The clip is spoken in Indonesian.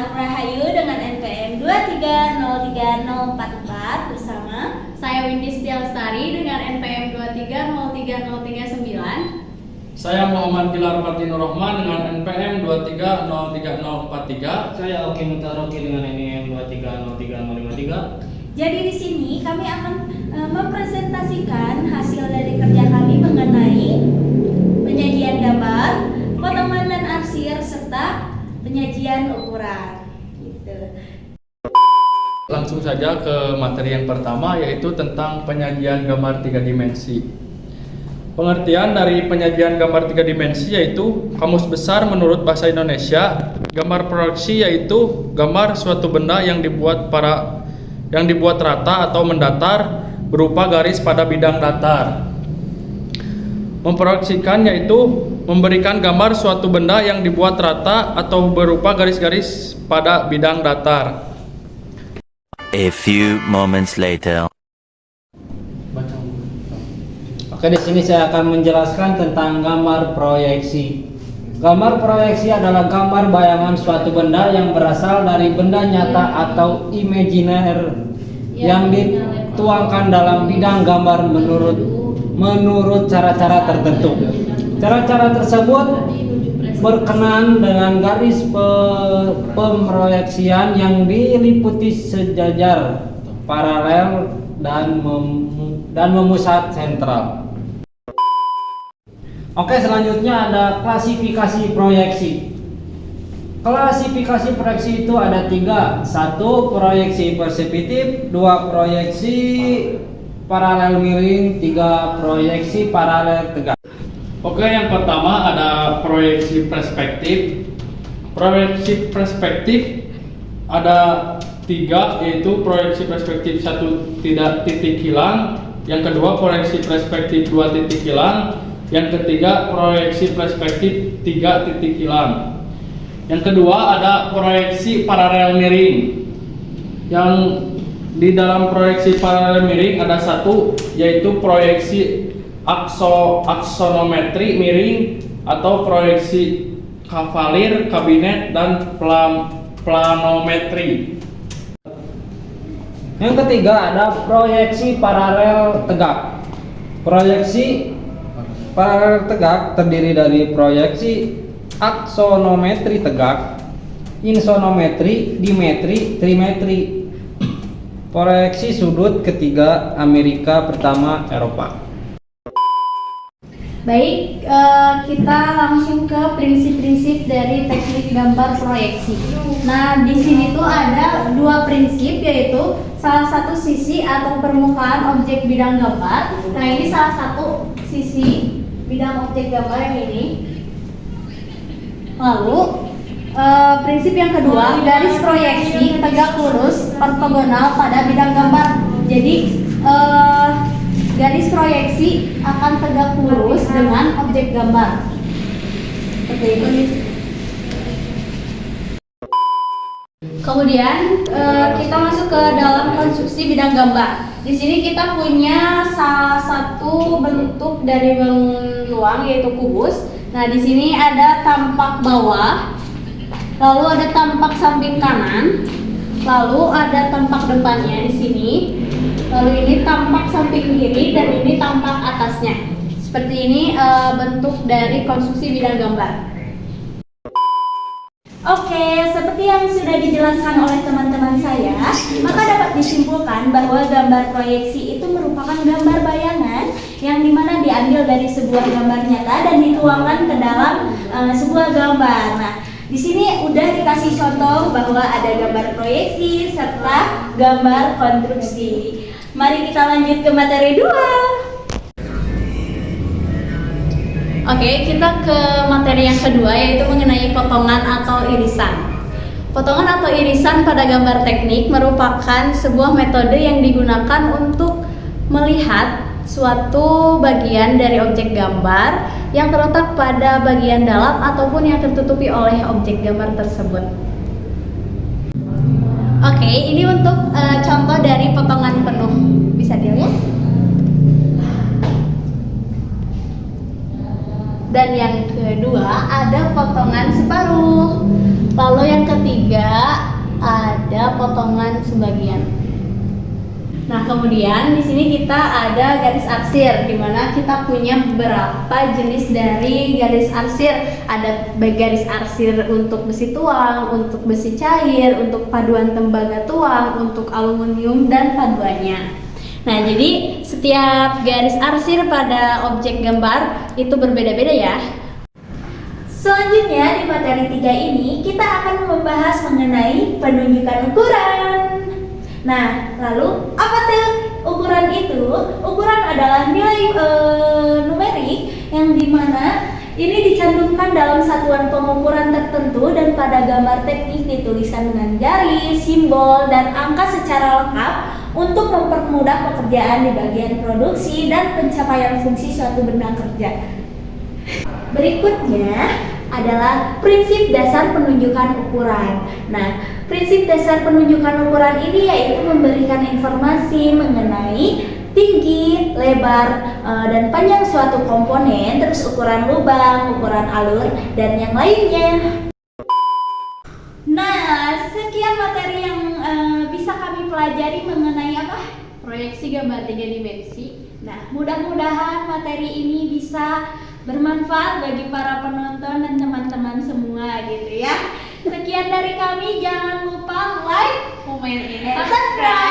Alam Rahayu dengan NPM 2303044 bersama Saya Windy Setialestari dengan NPM 2303039. Saya Muhammad Gilar Fatino Rohman dengan NPM 2303043. Saya Oki Mutaroki dengan NPM 2303053. Jadi di sini kami akan mempresentasikan hasil dari kerja kami mengenai penyajian gambar, potongan dan arsir serta penyajian ukuran. Gitu. Langsung saja ke materi yang pertama, yaitu tentang penyajian gambar 3 dimensi. Pengertian dari penyajian gambar 3 dimensi yaitu Kamus Besar menurut Bahasa Indonesia. Gambar proyeksi yaitu gambar suatu benda yang dibuat rata atau mendatar berupa garis pada bidang datar. Memproyeksikan yaitu memberikan gambar suatu benda yang dibuat rata atau berupa garis-garis pada bidang datar. A few moments later. Oke, di sini saya akan menjelaskan tentang gambar proyeksi. Gambar proyeksi adalah gambar bayangan suatu benda yang berasal dari benda nyata atau imajiner yang dituangkan dalam bidang gambar menurut cara-cara tertentu. Cara-cara tersebut berkenaan dengan garis pemroyeksian yang diliputi sejajar, paralel, dan memusat sentral. Oke, selanjutnya ada klasifikasi proyeksi. Klasifikasi proyeksi itu ada 3. 1. Proyeksi perseptif, 2. Proyeksi paralel miring, 3. Proyeksi paralel tegak. Oke, yang pertama ada proyeksi perspektif. Proyeksi perspektif ada 3, yaitu proyeksi perspektif 1 tidak titik hilang, yang kedua proyeksi perspektif 2 titik hilang, yang ketiga proyeksi perspektif 3 titik hilang. Yang kedua ada proyeksi paralel miring. Yang di dalam proyeksi paralel miring ada 1, yaitu proyeksi aksonometri miring atau proyeksi kavalir, kabinet, dan planometri. Yang ketiga ada proyeksi paralel tegak. Proyeksi paralel tegak terdiri dari proyeksi aksonometri tegak, insonometri, dimetri, trimetri. Proyeksi sudut ketiga Amerika, pertama Eropa. Baik, kita langsung ke prinsip-prinsip dari teknik gambar proyeksi. Nah, di sini tuh ada 2 prinsip, yaitu salah satu sisi atau permukaan objek bidang gambar. Nah, ini salah satu sisi bidang objek gambar yang ini. Lalu, prinsip yang kedua, garis proyeksi tegak lurus ortogonal pada bidang gambar. Jadi, garis proyeksi akan tegak lurus dengan objek gambar. Seperti ini. Kemudian kita masuk ke dalam konstruksi bidang gambar. Di sini kita punya salah satu bentuk dari beruang, yaitu kubus. Nah, di sini ada tampak bawah, lalu ada tampak samping kanan, lalu ada tampak depannya di sini. Lalu ini tampak samping kiri dan ini tampak atasnya. Seperti ini bentuk dari konstruksi bidang gambar. Oke, seperti yang sudah dijelaskan oleh teman-teman saya, maka dapat disimpulkan bahwa gambar proyeksi itu merupakan gambar bayangan yang dimana diambil dari sebuah gambar nyata dan dituangkan ke dalam sebuah gambar. Nah, di sini udah dikasih contoh bahwa ada gambar proyeksi serta gambar konstruksi. Mari kita lanjut ke materi 2. Oke, kita ke materi yang kedua, yaitu mengenai potongan atau irisan. Potongan atau irisan pada gambar teknik merupakan sebuah metode yang digunakan untuk melihat suatu bagian dari objek gambar yang terletak pada bagian dalam ataupun yang tertutupi oleh objek gambar tersebut. Oke, ini untuk contoh dari potongan penuh. Bisa dilihat? Dan yang kedua ada potongan separuh. Lalu yang ketiga sebagian. Nah, kemudian di sini kita ada garis arsir, di mana kita punya beberapa jenis dari garis arsir. Ada garis arsir untuk besi tuang, untuk besi cair, untuk paduan tembaga tuang, untuk aluminium dan paduannya. Nah, jadi setiap garis arsir pada objek gambar itu berbeda-beda ya. Selanjutnya di materi 3 ini kita akan membahas mengenai penunjukan ukuran. Nah, lalu apa tuh ukuran itu? Ukuran adalah nilai numerik yang dimana ini dicantumkan dalam satuan pengukuran tertentu dan pada gambar teknik dituliskan dengan garis, simbol, dan angka secara lengkap untuk mempermudah pekerjaan di bagian produksi dan pencapaian fungsi suatu benda kerja. Berikutnya adalah prinsip dasar penunjukan ukuran. Nah, prinsip dasar penunjukan ukuran ini yaitu memberikan informasi mengenai tinggi, lebar, dan panjang suatu komponen, terus ukuran lubang, ukuran alur, dan yang lainnya. Nah, sekian materi yang bisa kami pelajari mengenai apa? Proyeksi gambar 3 dimensi. Nah, mudah-mudahan materi ini bisa bermanfaat bagi para penonton dan teman-teman semua gitu ya. Sekian dari kami, jangan lupa like, Komen ini. subscribe.